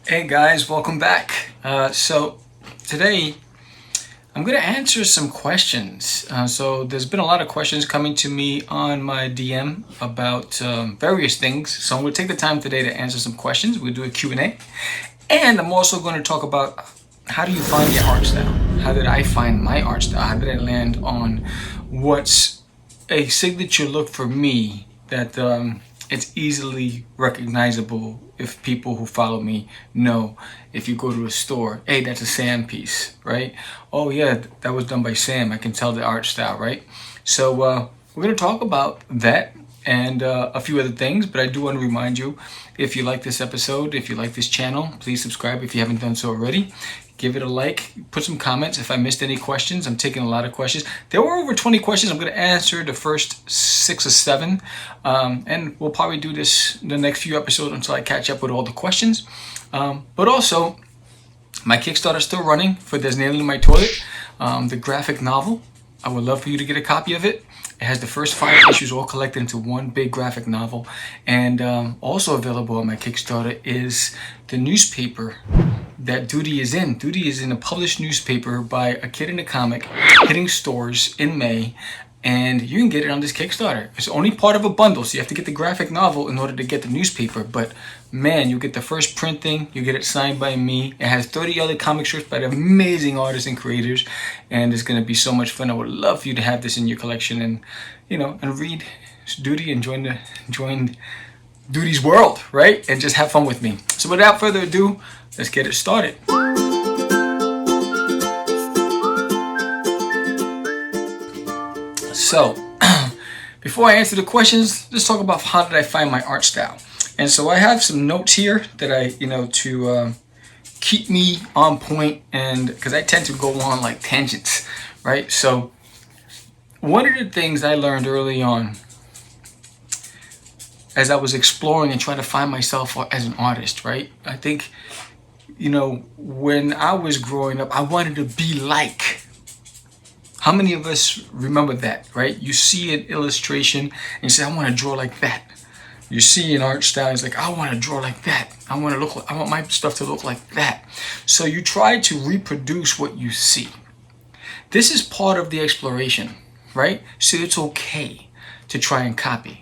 Hey guys, welcome back. So today I'm going to answer some questions. So there's been a lot of questions coming to me on my DM about various things. So I'm going to take the time today to answer some questions. We'll do a Q&A. And I'm also going to talk about how do you find your art style? How did I find my art style? How did I land on what's a signature look for me that it's easily recognizable if people who follow me know. If you go to a store, hey, that's a Sam piece, right? Oh yeah, that was done by Sam. I can tell the art style, right? So we're going to talk about that and a few other things, but I do want to remind you, if you like this episode, if you like this channel, please subscribe if you haven't done so already. Give it a like, put some comments if I missed any questions. I'm taking a lot of questions. There were over 20 questions. I'm going to answer the first 6 or 7. And we'll probably do this the next few episodes until I catch up with all the questions. But also, my Kickstarter is still running for There's Nailing in My Toilet, the graphic novel. I would love for you to get a copy of it. It has the first 5 issues all collected into one big graphic novel. And also available on my Kickstarter is the newspaper that Duty is in. Duty is in a published newspaper by A Kid in a Comic, hitting stores in May, and you can get it on this Kickstarter. It's only part of a bundle, so you have to get the graphic novel in order to get the newspaper, but man, you get the first printing, you get it signed by me. It has 30 other comic strips by amazing artists and creators, and it's going to be so much fun. I would love for you to have this in your collection and, and read Duty and join Duty's world, right? And just have fun with me. So without further ado, let's get it started. So, before I answer the questions, let's talk about how did I find my art style. And so I have some notes here that I, to keep me on point, and because I tend to go on like tangents, right? So, one of the things I learned early on as I was exploring and trying to find myself as an artist, right? I think, when I was growing up, I wanted to be like. How many of us remember that, right? You see an illustration and you say, I want to draw like that. You see an art style, it's like, I want to draw like that. I want my stuff to look like that. So you try to reproduce what you see. This is part of the exploration, right? So it's okay to try and copy.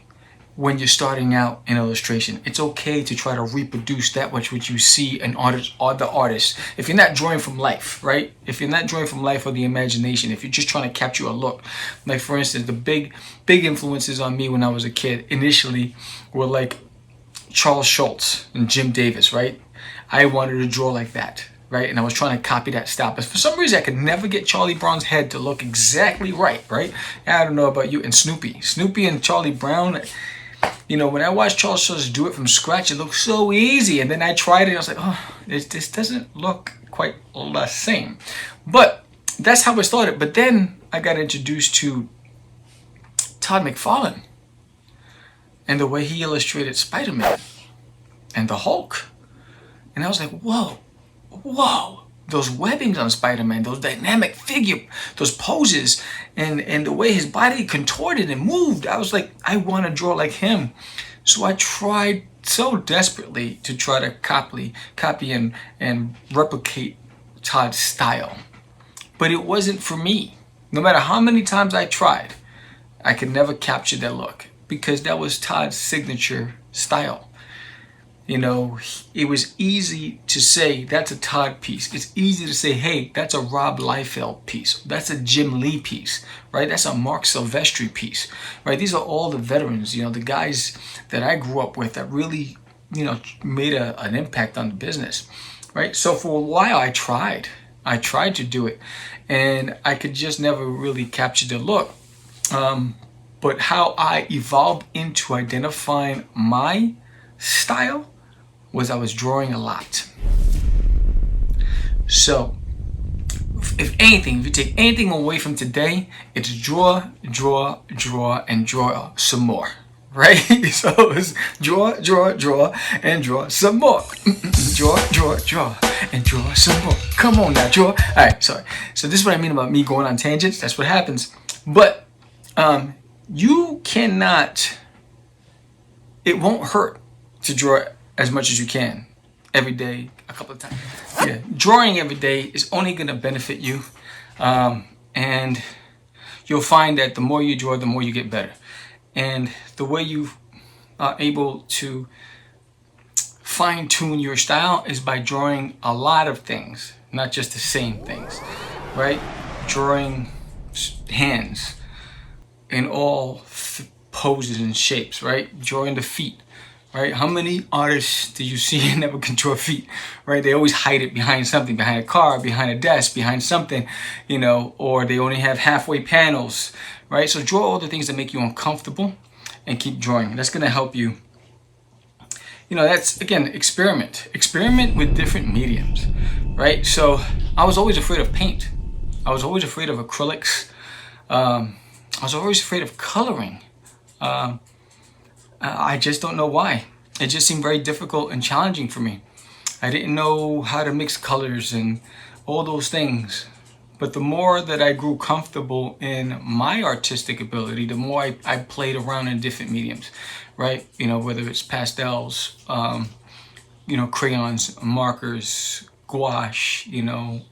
When you're starting out in illustration, it's okay to try to reproduce that which you see an artist or the artist. If you're not drawing from life, right? If you're not drawing from life or the imagination, if you're just trying to capture a look, like for instance, the big influences on me when I was a kid initially were like Charles Schultz and Jim Davis, right? I wanted to draw like that, right? And I was trying to copy that style. But for some reason, I could never get Charlie Brown's head to look exactly right? I don't know about you. And Snoopy and Charlie Brown. When I watched Charles Schultz do it from scratch, it looked so easy. And then I tried it and I was like, oh, this doesn't look quite the same. But that's how it started. But then I got introduced to Todd McFarlane and the way he illustrated Spider-Man and the Hulk. And I was like, whoa. Those webbings on Spider-Man, those dynamic figure, those poses, and the way his body contorted and moved. I was like, I want to draw like him. So I tried so desperately to try to copy and replicate Todd's style. But it wasn't for me. No matter how many times I tried, I could never capture that look because that was Todd's signature style. It was easy to say that's a Todd piece. It's easy to say, hey, that's a Rob Liefeld piece. That's a Jim Lee piece, right? That's a Mark Silvestri piece, right? These are all the veterans, the guys that I grew up with that really, made an impact on the business, right? So for a while, I tried to do it, and I could just never really capture the look. But how I evolved into identifying my style was I was drawing a lot. So, if you take anything away from today, it's draw, and draw some more, right? So it's draw, and draw some more. Draw, and draw some more. Come on now, draw. All right, sorry. So this is what I mean about me going on tangents. That's what happens. But you cannot. It won't hurt to draw as much as you can. every day a couple of times. Yeah, drawing every day is only going to benefit you, and you'll find that the more you draw, the more you get better. And the way you are able to fine-tune your style is by drawing a lot of things, not just the same things, right? Drawing hands in all poses and shapes, right? Drawing the feet, right? How many artists do you see and never can draw feet, right? They always hide it behind something, behind a car, behind a desk, behind something, you know, or they only have halfway panels, right? So draw all the things that make you uncomfortable and keep drawing. That's going to help you. You know, that's, again, experiment with different mediums, right? So I was always afraid of paint. I was always afraid of acrylics. I was always afraid of coloring. I just don't know why. It just seemed very difficult and challenging for me. I didn't know how to mix colors and all those things. But the more that I grew comfortable in my artistic ability, the more I played around in different mediums, right? You know, whether it's pastels, you know, crayons, markers, gouache, you know,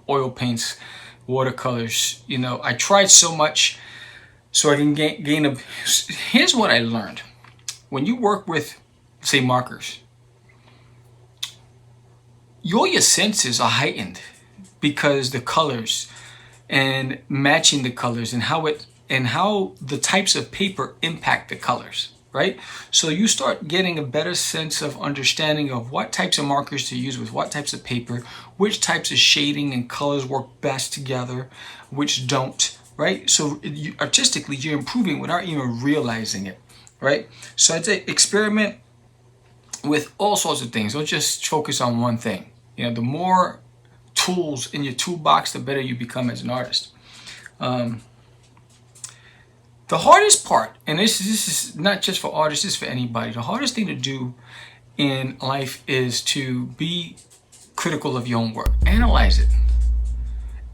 oil paints, watercolors. You know, I tried so much so I can gain a... Here's what I learned. When you work with, say, markers, your senses are heightened because the colors and matching the colors and how the types of paper impact the colors, right? So you start getting a better sense of understanding of what types of markers to use with what types of paper, which types of shading and colors work best together, which don't, right? So artistically, you're improving without even realizing it, right? So I'd say experiment with all sorts of things. Don't just focus on one thing. You know, the more tools in your toolbox, the better you become as an artist. The hardest part, and this is not just for artists, this is for anybody, the hardest thing to do in life is to be critical of your own work. Analyze it.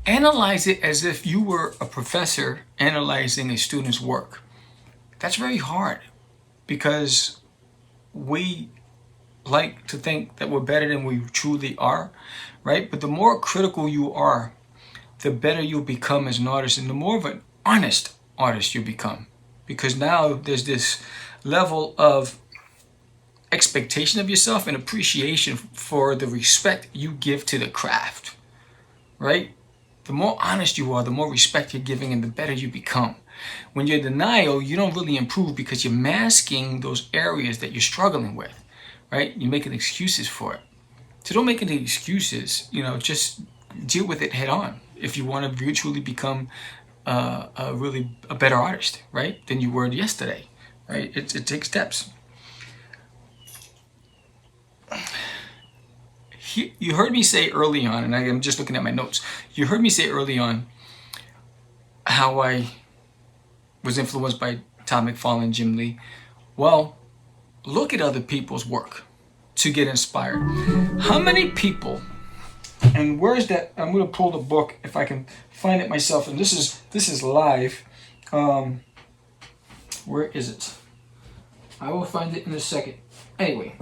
Analyze it as if you were a professor analyzing a student's work. That's very hard because we like to think that we're better than we truly are, right? But the more critical you are, the better you'll become as an artist, and the more of an honest artist you become, because now there's this level of expectation of yourself and appreciation for the respect you give to the craft, right? The more honest you are, the more respect you're giving, and the better you become. When you're in denial, you don't really improve because you're masking those areas that you're struggling with, right? You're making excuses for it. So don't make any excuses, you know, just deal with it head on if you want to truly become a better artist, right, than you were yesterday, right? It takes steps. You heard me say early on, and I'm just looking at my notes, you heard me say early on how I was influenced by Todd McFarlane, Jim Lee. Well, look at other people's work to get inspired. How many people, and where's that? I'm going to pull the book if I can find it myself. And this is live. Where is it? I will find it in a second. Anyway,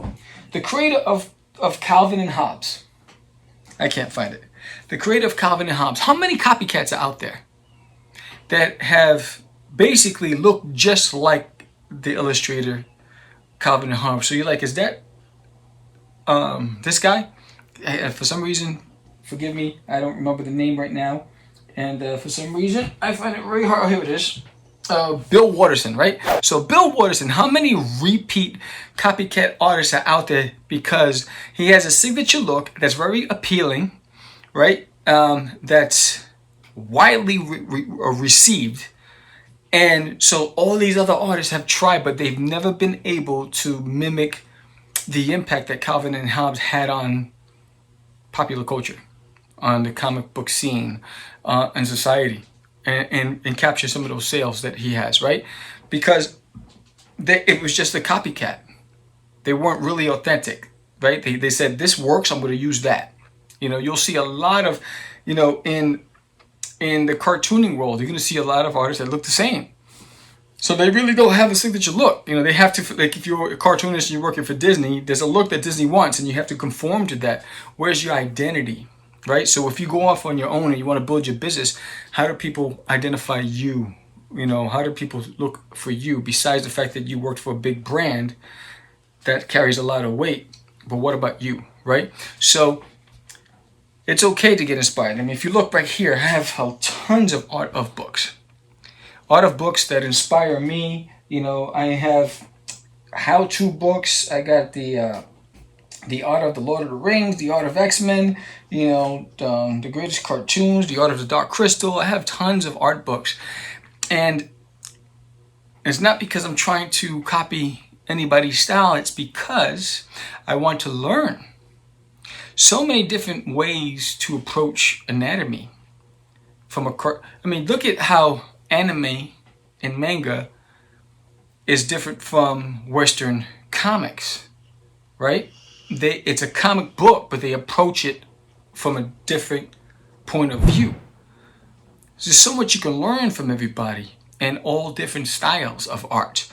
the creator of Calvin and Hobbes. I can't find it. The creator of Calvin and Hobbes. How many copycats are out there that have basically looked just like the illustrator Calvin and Hobbes? So you're like, is that this guy? For some reason, forgive me, I don't remember the name right now. And for some reason, I find it very hard. Oh, here it is. Bill Watterson, right? So Bill Watterson, how many repeat copycat artists are out there because he has a signature look that's very appealing, right? That's widely received. And so all these other artists have tried, but they've never been able to mimic the impact that Calvin and Hobbes had on popular culture, on the comic book scene, and society, and capture some of those sales that he has, right? Because it was just a copycat. They weren't really authentic, right? They said, this works, I'm going to use that. You know, you'll see a lot of, you know, in the cartooning world, you're going to see a lot of artists that look the same. So they really don't have a signature look. You know, they have to, like if you're a cartoonist and you're working for Disney, there's a look that Disney wants and you have to conform to that. Where's your identity, right? So if you go off on your own and you want to build your business, how do people identify you? You know, how do people look for you besides the fact that you worked for a big brand that carries a lot of weight? But what about you, right? So it's okay to get inspired. I mean, if you look back here, I have tons of art of books that inspire me. You know, I have how-to books. I got the Art of the Lord of the Rings, the Art of X-Men, you know, the greatest cartoons, the Art of the Dark Crystal. I have tons of art books. And it's not because I'm trying to copy anybody's style. It's because I want to learn so many different ways to approach anatomy. I mean, look at how anime and manga is different from Western comics, right? It's a comic book, but they approach it from a different point of view. There's so much you can learn from everybody and all different styles of art.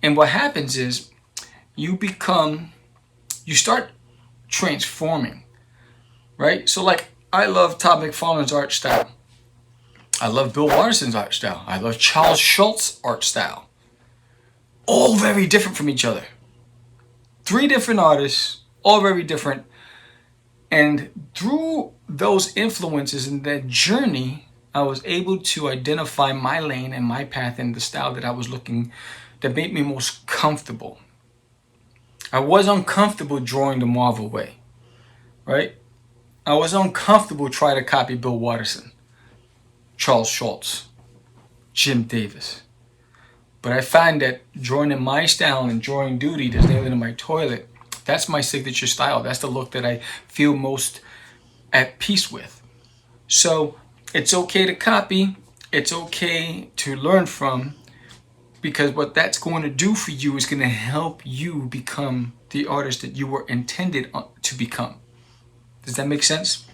And what happens is you start transforming, right? So like, I love Todd McFarlane's art style. I love Bill Watterson's art style. I love Charles Schultz's art style. All very different from each other. 3 different artists, all very different. And through those influences and that journey, I was able to identify my lane and my path and the style that I was looking, that made me most comfortable. I was uncomfortable drawing the Marvel way, right? I was uncomfortable trying to copy Bill Watterson, Charles Schultz, Jim Davis. But I find that drawing in my style and drawing duty that's nailed in my toilet, that's my signature style. That's the look that I feel most at peace with. So it's okay to copy. It's okay to learn from, because what that's going to do for you is going to help you become the artist that you were intended to become. Does that make sense?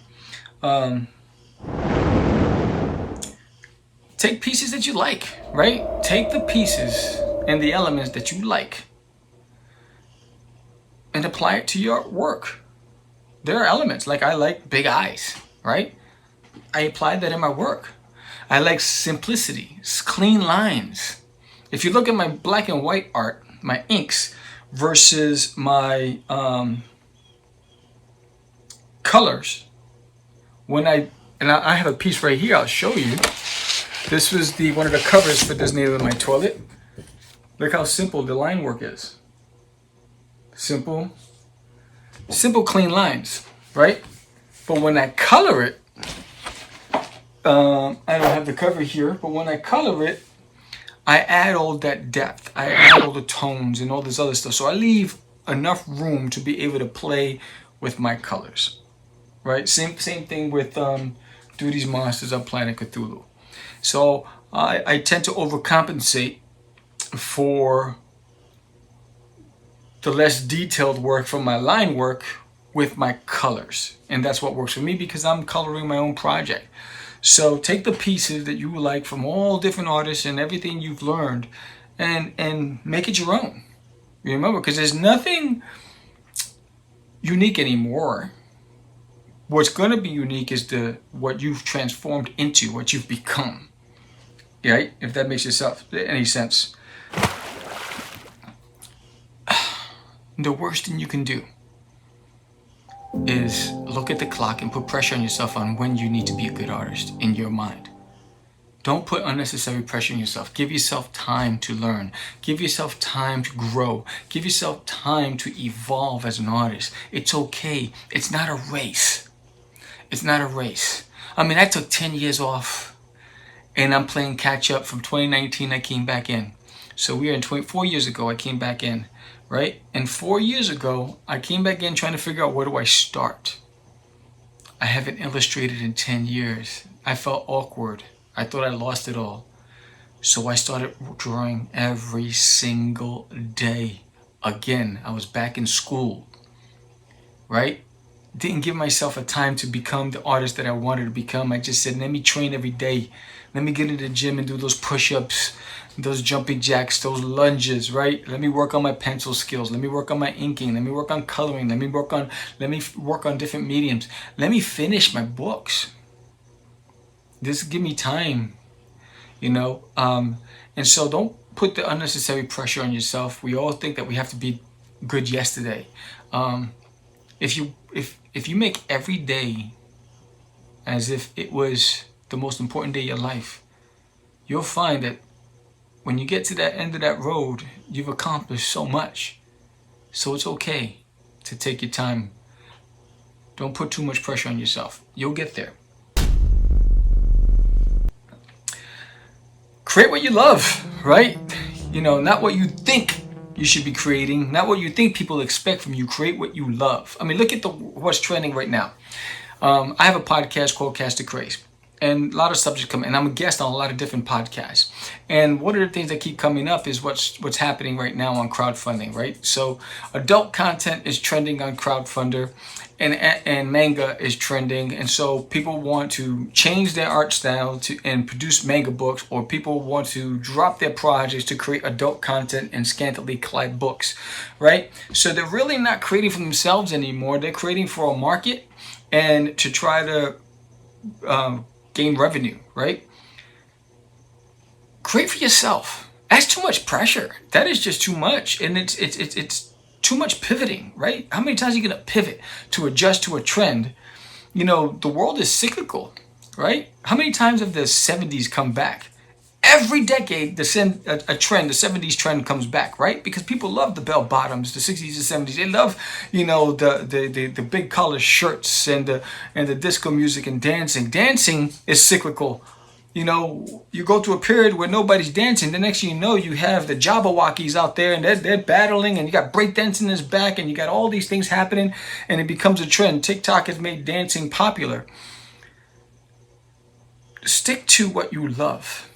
Take pieces that you like, right? Take the pieces and the elements that you like and apply it to your work. There are elements, like I like big eyes, right? I apply that in my work. I like simplicity, clean lines. If you look at my black and white art, my inks, versus my colors, I have a piece right here, I'll show you. This was one of the covers for this Nail in My Toilet. Look how simple the line work is. Simple, clean lines, right? But when I color it, I don't have the cover here, but when I color it, I add all that depth. I add all the tones and all this other stuff. So I leave enough room to be able to play with my colors, right? Same thing with Duty's Monsters on Planet Cthulhu. So I tend to overcompensate for the less detailed work from my line work with my colors. And that's what works for me because I'm coloring my own project. So take the pieces that you like from all different artists and everything you've learned and make it your own. Remember, because there's nothing unique anymore. What's going to be unique is what you've transformed into, what you've become. Right? If that makes any sense. The worst thing you can do is look at the clock and put pressure on yourself on when you need to be a good artist in your mind. Don't put unnecessary pressure on yourself. Give yourself time to learn. Give yourself time to grow. Give yourself time to evolve as an artist. It's okay. It's not a race. It's not a race. I mean, I took 10 years off and I'm playing catch up. From 2019, I came back in. So we are in 4 years ago, I came back in, right? And 4 years ago, I came back in trying to figure out where do I start. I haven't illustrated in 10 years. I felt awkward. I thought I lost it all. So I started drawing every single day. Again, I was back in school, right? didn't give myself a time to become the artist that I wanted to become. I just said, let me train every day. Let me get into the gym and do those push-ups, those jumping jacks, those lunges, right? Let me work on my pencil skills. Let me work on my inking. Let me work on coloring. Let me work on different mediums. Let me finish my books. Just give me time, you know? And so don't put the unnecessary pressure on yourself. We all think that we have to be good yesterday. If you make every day as if it was the most important day of your life, you'll find that when you get to that end of that road, you've accomplished so much. So it's okay to take your time. Don't put too much pressure on yourself. You'll get there. Create what you love, right? You know, not what you think you should be creating, not what you think people expect from you. Create what you love. I mean, look at what's trending right now. I have a podcast called Cast the Craze, and a lot of subjects come in. I'm a guest on a lot of different podcasts, and one of the things that keep coming up is what's happening right now on crowdfunding, right? So adult content is trending on crowdfunder, and manga is trending, and so people want to change their art style and produce manga books, or people want to drop their projects to create adult content and scantily clad books, right? So they're really not creating for themselves anymore. They're creating for a market and to try to gain revenue, right? Create for yourself. That's too much pressure. That is just too much, and it's too much pivoting, right? How many times are you going to pivot to adjust to a trend? You know, the world is cyclical, right? How many times have the 70s come back? Every decade, a trend, the 70s trend comes back, right? Because people love the bell bottoms, the 60s and 70s. They love, you know, the big collar shirts and the disco music and dancing. Dancing is cyclical. You know, you go through a period where nobody's dancing. The next thing you know, you have the Jabberwockies out there, and they're battling, and you got breakdancing is back, and you got all these things happening, and it becomes a trend. TikTok has made dancing popular. Stick to what you love.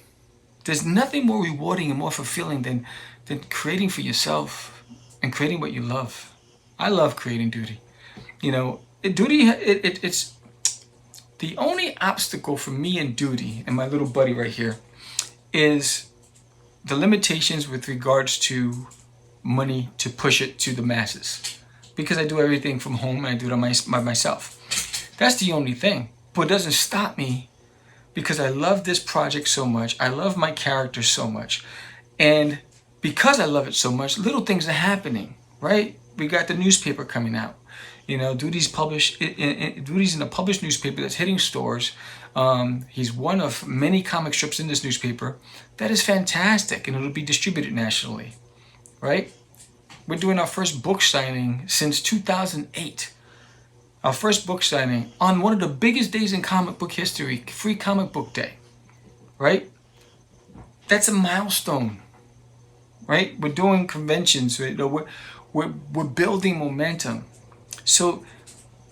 There's nothing more rewarding and more fulfilling than creating for yourself and creating what you love. I love creating Duty. You know, it's the only obstacle for me and Duty and my little buddy right here is the limitations with regards to money to push it to the masses. Because I do everything from home and I do it by myself. That's the only thing. But it doesn't stop me because I love this project so much. I love my character so much. And because I love it so much, little things are happening, right? We got the newspaper coming out. You know, Duty's in a published newspaper that's hitting stores. He's one of many comic strips in this newspaper. That is fantastic, and it'll be distributed nationally, right? We're doing our first book signing since 2008. Our first book signing on one of the biggest days in comic book history, Free Comic Book Day, right? That's a milestone, right? We're doing conventions. We're building momentum. So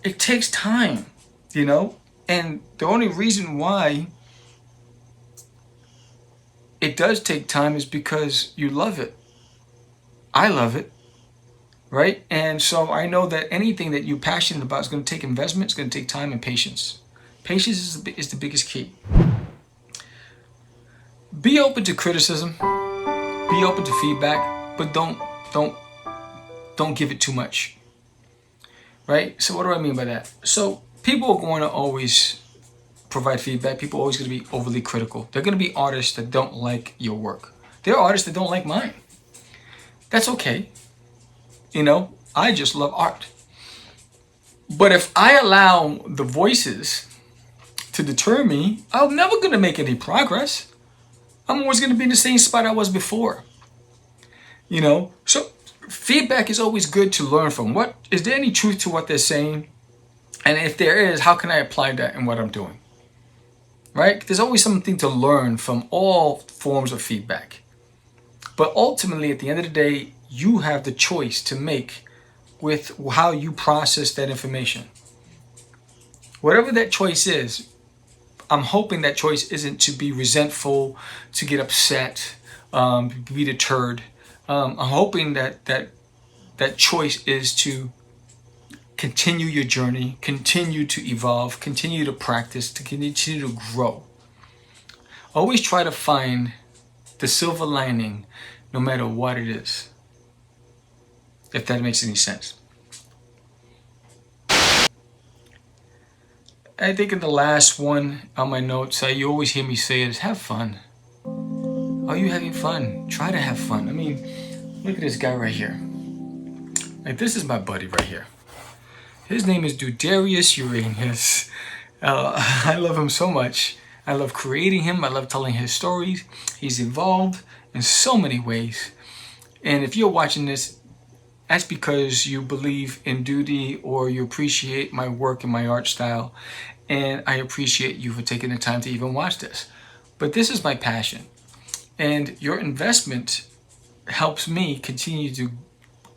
it takes time, you know, and the only reason why it does take time is because you love it. I love it, right? And so I know that anything that you're passionate about is going to take investment, it's going to take time and patience. Patience is the biggest key. Be open to criticism, be open to feedback, but don't give it too much. Right? So what do I mean by that? So people are going to always provide feedback. People are always going to be overly critical. They're going to be artists that don't like your work. There are artists that don't like mine. That's okay. You know, I just love art. But if I allow the voices to deter me, I'm never going to make any progress. I'm always going to be in the same spot I was before. You know, so feedback is always good to learn from. What is there any truth to what they're saying? And if there is, how can I apply that in what I'm doing? Right? There's always something to learn from all forms of feedback. But ultimately, at the end of the day, you have the choice to make with how you process that information. Whatever that choice is, I'm hoping that choice isn't to be resentful, to get upset, be deterred. I'm hoping that choice is to continue your journey, continue to evolve, continue to practice, to continue to grow. Always try to find the silver lining no matter what it is, if that makes any sense. I think in the last one on my notes, you always hear me say is have fun. Are you having fun? Try to have fun. I mean, look at this guy right here. Like, this is my buddy right here. His name is Dudarius Uranus. I love him so much. I love creating him. I love telling his stories. He's evolved in so many ways. And if you're watching this, that's because you believe in duty or you appreciate my work and my art style. And I appreciate you for taking the time to even watch this. But this is my passion. And your investment helps me continue to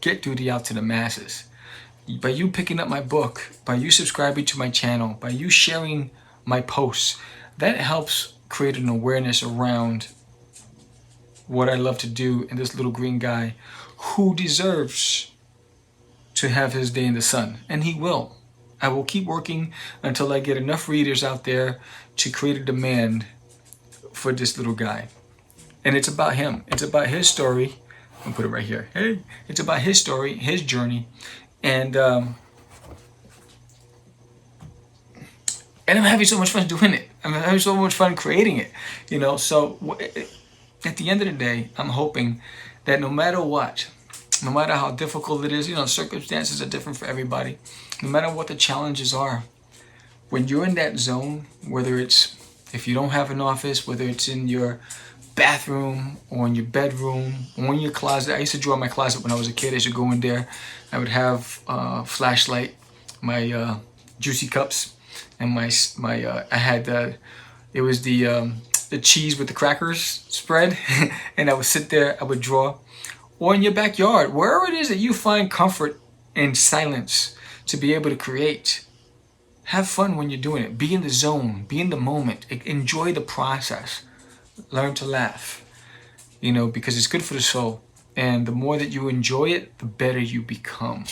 get duty out to the masses. By you picking up my book, by you subscribing to my channel, by you sharing my posts, that helps create an awareness around what I love to do and this little green guy who deserves to have his day in the sun. And he will. I will keep working until I get enough readers out there to create a demand for this little guy. And it's about him. It's about his story. I'll put it right here. Hey, it's about his story, his journey. And I'm having so much fun doing it. I'm having so much fun creating it. You know, so at the end of the day, I'm hoping that no matter what, no matter how difficult it is, you know, circumstances are different for everybody. No matter what the challenges are, when you're in that zone, whether it's, if you don't have an office, whether it's in your bathroom or in your bedroom or in your closet. I used to draw in my closet when I was a kid. I used to go in there. I would have a flashlight, my juicy cups, and I had it was the cheese with the crackers spread, and I would sit there. I would draw, or in your backyard, wherever it is that you find comfort in silence to be able to create. Have fun when you're doing it. Be in the zone. Be in the moment. Enjoy the process. Learn to laugh, you know, because it's good for the soul. And the more that you enjoy it, the better you become.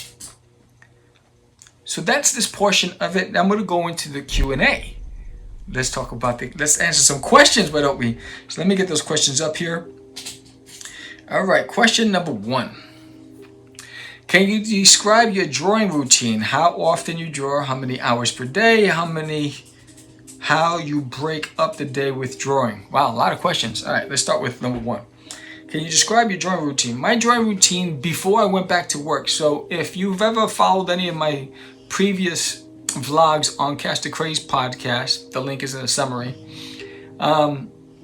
So that's this portion of it. I'm going to go into the Q&A. Let's talk about let's answer some questions, why don't we? So let me get those questions up here. All right, question number 1. Can you describe your drawing routine? How often you draw? How many hours per day? How you break up the day with drawing? Wow, a lot of questions. All right, let's start with number 1. Can you describe your drawing routine? My drawing routine before I went back to work. So if you've ever followed any of my previous vlogs on Catch the Craze podcast, the link is in the summary.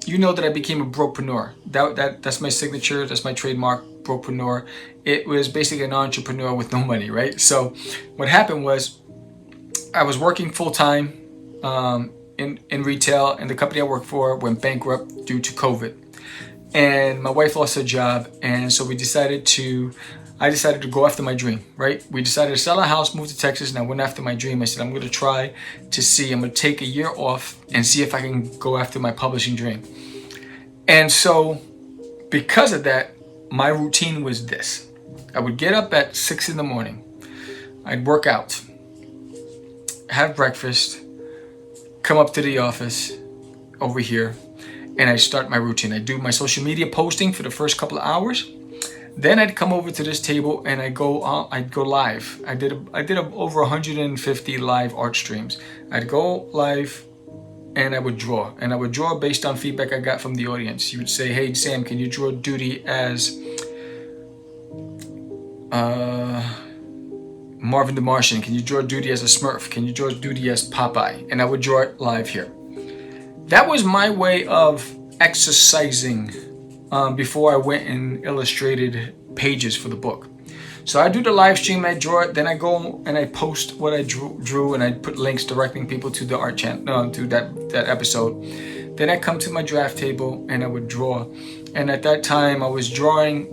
You know that I became a brokepreneur. That's my signature. That's my trademark, brokepreneur. It was basically an entrepreneur with no money, right? So what happened was I was working full time in retail, and the company I worked for went bankrupt due to COVID. And my wife lost her job, and so I decided to go after my dream, right? We decided to sell our house, move to Texas, and I went after my dream. I said, I'm going to try to see, I'm going to take a year off and see if I can go after my publishing dream. And so because of that, my routine was this. I would get up at 6 in the morning. I'd work out, have breakfast, come up to the office over here, and I start my routine. I do my social media posting for the first couple of hours. Then I'd come over to this table and I'd go live. I did over 150 live art streams. I'd go live and I would draw. And I would draw based on feedback I got from the audience. You would say, hey Sam, can you draw Duty as Marvin the Martian? Can you draw Duty as a Smurf? Can you draw Duty as Popeye? And I would draw it live here. That was my way of exercising before I went and illustrated pages for the book. So I do the live stream, I draw it, then I go and I post what I drew and I put links directing people to the art channel, to that episode. Then I come to my draft table and I would draw. And at that time I was drawing,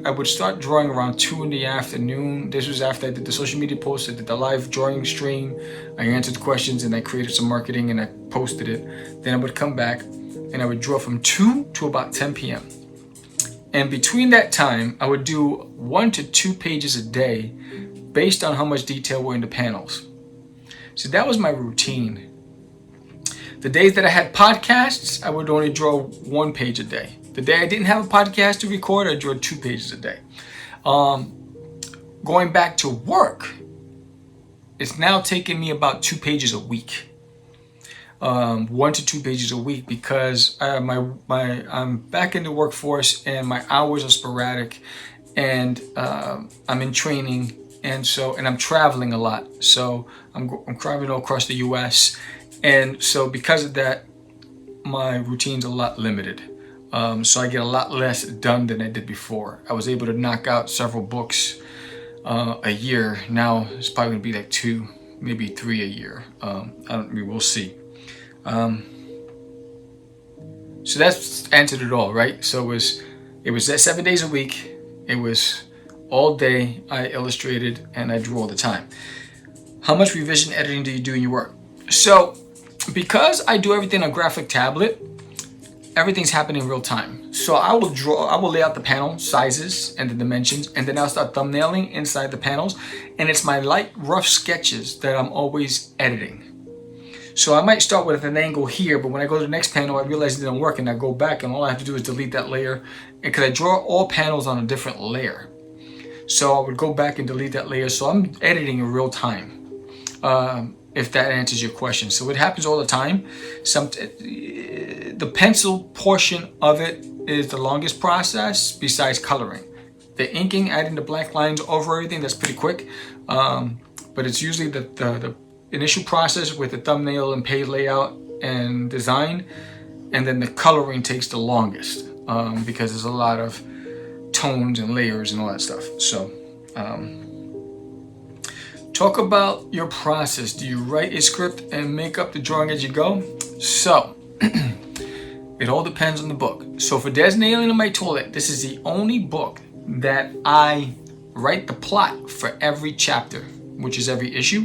I would start drawing around 2 in the afternoon. This was after I did the social media post, I did the live drawing stream, I answered questions and I created some marketing and I posted it. Then I would come back and I would draw from 2 to about 10 p.m. And between that time, I would do 1 to 2 pages a day based on how much detail were in the panels. So that was my routine. The days that I had podcasts, I would only draw 1 page a day. The day I didn't have a podcast to record, I drew 2 pages a day. Going back to work, it's now taking me about 2 pages a week. 1 to 2 pages a week, because I'm back in the workforce and my hours are sporadic, and I'm in training, and I'm traveling a lot. So I'm traveling all across the U.S. And so because of that, my routine's a lot limited. So I get a lot less done than I did before. I was able to knock out several books a year. Now it's probably gonna be like 2, maybe 3 a year. We'll see. So that's answered it all, right? So it was that 7 days a week. It was all day. I illustrated and I drew all the time. How much revision editing do you do in your work? So because I do everything on a graphic tablet, everything's happening in real time. So I will lay out the panel sizes and the dimensions, and then I'll start thumbnailing inside the panels. And it's my light rough sketches that I'm always editing. So I might start with an angle here, but when I go to the next panel, I realize it didn't work, and I go back, and all I have to do is delete that layer, because I draw all panels on a different layer. So I would go back and delete that layer. So I'm editing in real time. If that answers your question. So it happens all the time. The pencil portion of it is the longest process besides coloring. The inking, adding the black lines over everything, that's pretty quick. But it's usually the initial process with the thumbnail and page layout and design, and then the coloring takes the longest because there's a lot of tones and layers and all that stuff. So talk about your process. Do you write a script and make up the drawing as you go? So it all depends on the book. So for There's an Alien in My Toilet, this is the only book that I write the plot for every chapter, which is every issue.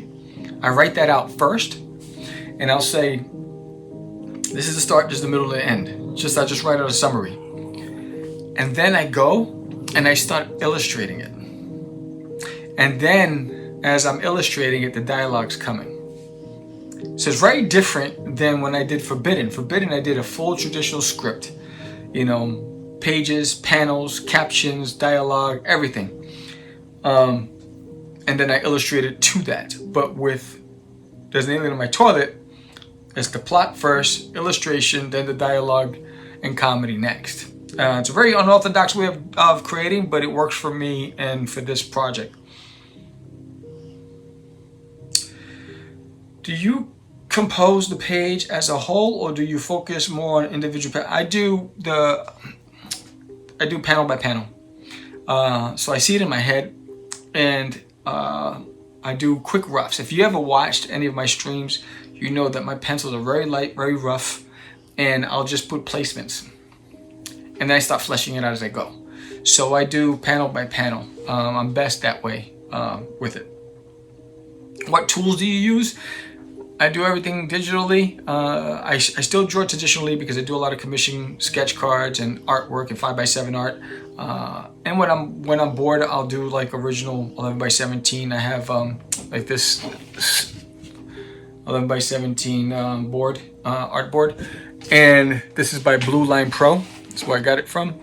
I write that out first, and I'll say, this is the start, this is the middle, and the end. I just write out a summary. And then I go and I start illustrating it. And then as I'm illustrating it, the dialogue's coming. So it's very different than when I did Forbidden. Forbidden, I did a full traditional script. You know, pages, panels, captions, dialogue, everything. And then I illustrated to that. But with There's an Alien in My Toilet, it's the plot first, illustration, then the dialogue, and comedy next. It's a very unorthodox way of creating, but it works for me and for this project. Do you compose the page as a whole, or do you focus more on individual? I do panel by panel. So I see it in my head, and I do quick roughs. If you ever watched any of my streams, you know that my pencils are very light, very rough, and I'll just put placements. And then I start fleshing it out as I go. So I do panel by panel. I'm best that way with it. What tools do you use? I do everything digitally. I still draw traditionally because I do a lot of commission sketch cards and artwork and 5x7 art. And when I'm bored, I'll do like original 11x17. I have like this 11x17 board, art board, and this is by Blue Line Pro. That's where I got it from.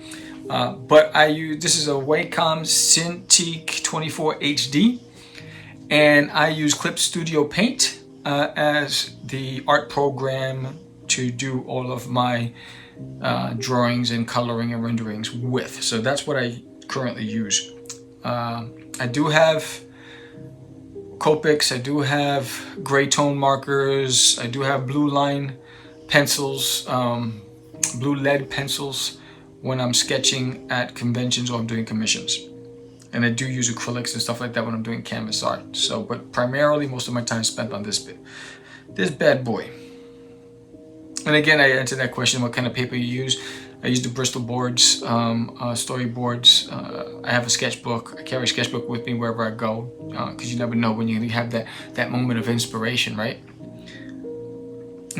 But this is a Wacom Cintiq 24 HD, and I use Clip Studio Paint as the art program to do all of my drawings and coloring and renderings with. So that's what I currently use. I do have Copics, I do have gray tone markers, I do have blue line pencils, blue lead pencils when I'm sketching at conventions or I'm doing commissions. And I do use acrylics and stuff like that when I'm doing canvas art. So, but primarily most of my time spent on this bad boy. And again, I answered that question, what kind of paper you use. I use the Bristol boards, storyboards. I have a sketchbook. I carry a sketchbook with me wherever I go, because you never know when you're gonna have that moment of inspiration, right?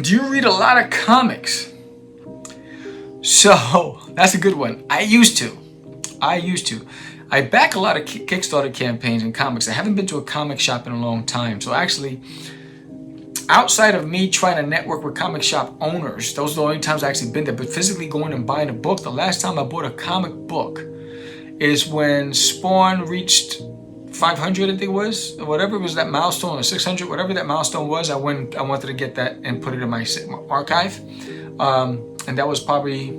Do you read a lot of comics? So that's a good one. I used to. I back a lot of Kickstarter campaigns and comics. I haven't been to a comic shop in a long time. So actually, outside of me trying to network with comic shop owners, those are the only times I actually been there. But physically going and buying a book, the last time I bought a comic book is when Spawn reached 500, I think it was, or whatever it was, that milestone, or 600, whatever that milestone was. I wanted to get that and put it in my archive. And that was probably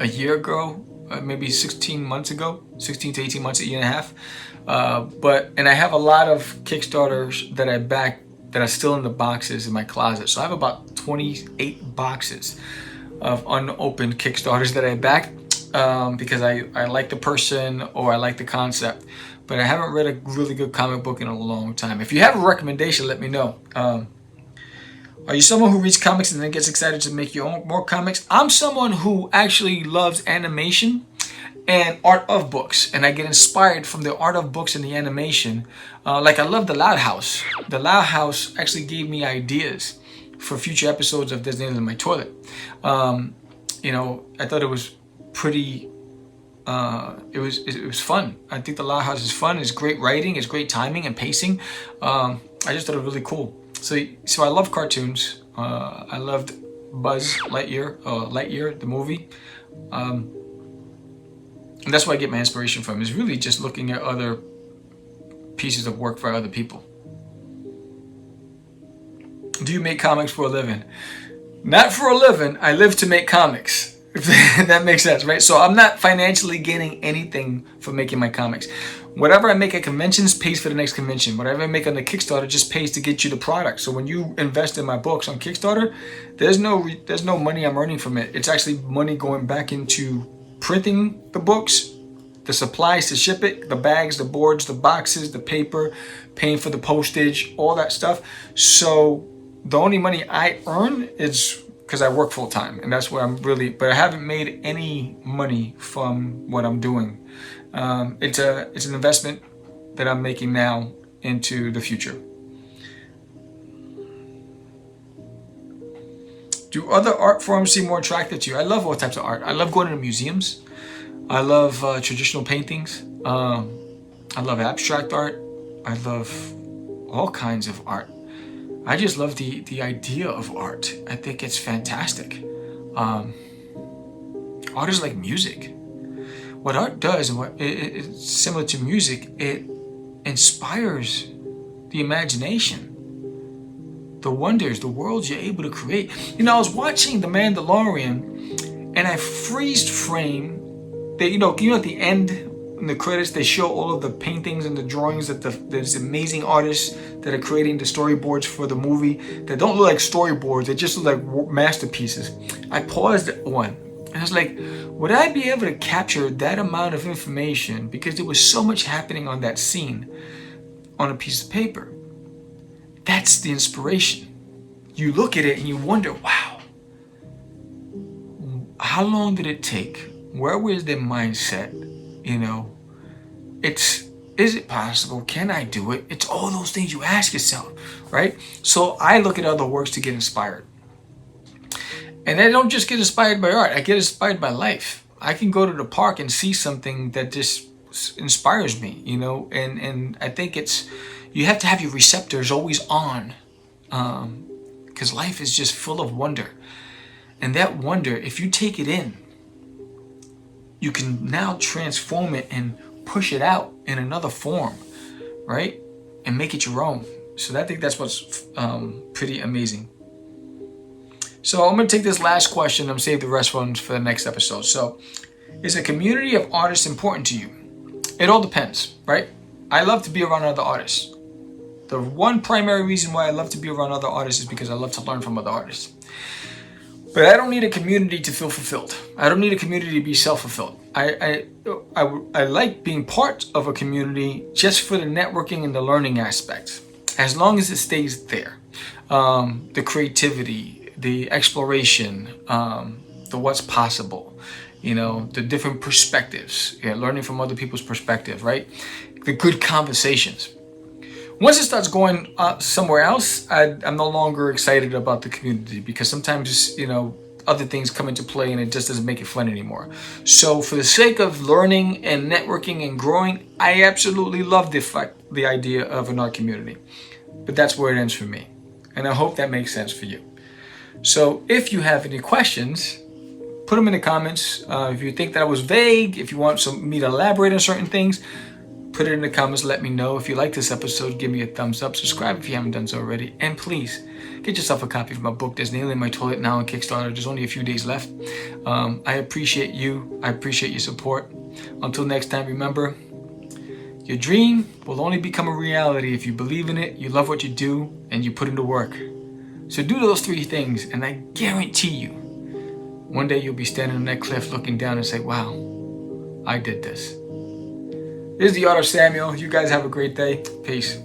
a year ago, maybe 16 months ago, 16 to 18 months, a year and a half. And I have a lot of Kickstarters that I back that are still in the boxes in my closet. So I have about 28 boxes of unopened Kickstarters that I back because I like the person or I like the concept. But I haven't read a really good comic book in a long time. If you have a recommendation, let me know. Are you someone who reads comics and then gets excited to make your own more comics? I'm someone who actually loves animation and art of books, and I get inspired from the art of books and the animation. Like I love The Loud House. The Loud House actually gave me ideas for future episodes of There's Nails in My Toilet. You know, I thought it was pretty. It was fun. I think The Loud House is fun. It's great writing. It's great timing and pacing. I just thought it was really cool. So I love cartoons. I loved Buzz Lightyear, the movie. And that's where I get my inspiration from, is really just looking at other pieces of work for other people. Do you make comics for a living? Not for a living. I live to make comics. If that makes sense, right? So I'm not financially gaining anything for making my comics. Whatever I make at conventions pays for the next convention. Whatever I make on the Kickstarter just pays to get you the product. So when you invest in my books on Kickstarter, there's no money I'm earning from it. It's actually money going back into printing the books, the supplies to ship it, the bags, the boards, the boxes, the paper, paying for the postage, all that stuff. So the only money I earn is because I work full time, and that's where but I haven't made any money from what I'm doing. It's an investment that I'm making now into the future. Do other art forms seem more attractive to you? I love all types of art. I love going to museums. I love traditional paintings. I love abstract art. I love all kinds of art. I just love the idea of art. I think it's fantastic. Art is like music. What art does, and it's similar to music, it inspires the imagination, the wonders, the worlds you're able to create. You know, I was watching The Mandalorian, and I freeze frame. You know, at the end, in the credits, they show all of the paintings and the drawings that there's amazing artists that are creating the storyboards for the movie that don't look like storyboards. They just look like masterpieces. I paused one and I was like, would I be able to capture that amount of information, because there was so much happening on that scene, on a piece of paper? That's the inspiration. You look at it and you wonder, wow, how long did it take? Where was their mindset? You know, is it possible? Can I do it? It's all those things you ask yourself, right? So I look at other works to get inspired. And I don't just get inspired by art. I get inspired by life. I can go to the park and see something that just inspires me, you know? And I think you have to have your receptors always on, because life is just full of wonder. And that wonder, if you take it in, you can now transform it and push it out in another form, right? And make it your own. So I think that's what's pretty amazing. So I'm going to take this last question and save the rest ones for the next episode. So, is a community of artists important to you? It all depends, right? I love to be around other artists. The one primary reason why I love to be around other artists is because I love to learn from other artists. But I don't need a community to feel fulfilled. I don't need a community to be self-fulfilled. I like being part of a community just for the networking and the learning aspect, as long as it stays there. The creativity, the exploration, the what's possible, you know, the different perspectives, learning from other people's perspective, right? The good conversations. Once it starts going somewhere else, I'm no longer excited about the community, because sometimes, you know, other things come into play and it just doesn't make it fun anymore. So for the sake of learning and networking and growing, I absolutely love the idea of an art community. But that's where it ends for me. And I hope that makes sense for you. So if you have any questions, put them in the comments. If you think that I was vague, if you want me to elaborate on certain things, put it in the comments, let me know. If you like this episode, give me a thumbs up. Subscribe if you haven't done so already. And please, get yourself a copy of my book, There's Nail in My Toilet, now on Kickstarter. There's only a few days left. I appreciate you. I appreciate your support. Until next time, remember, your dream will only become a reality if you believe in it, you love what you do, and you put into work. So do those 3 things, and I guarantee you, one day you'll be standing on that cliff looking down and say, wow, I did this. This is the Art of Samuel. You guys have a great day. Peace.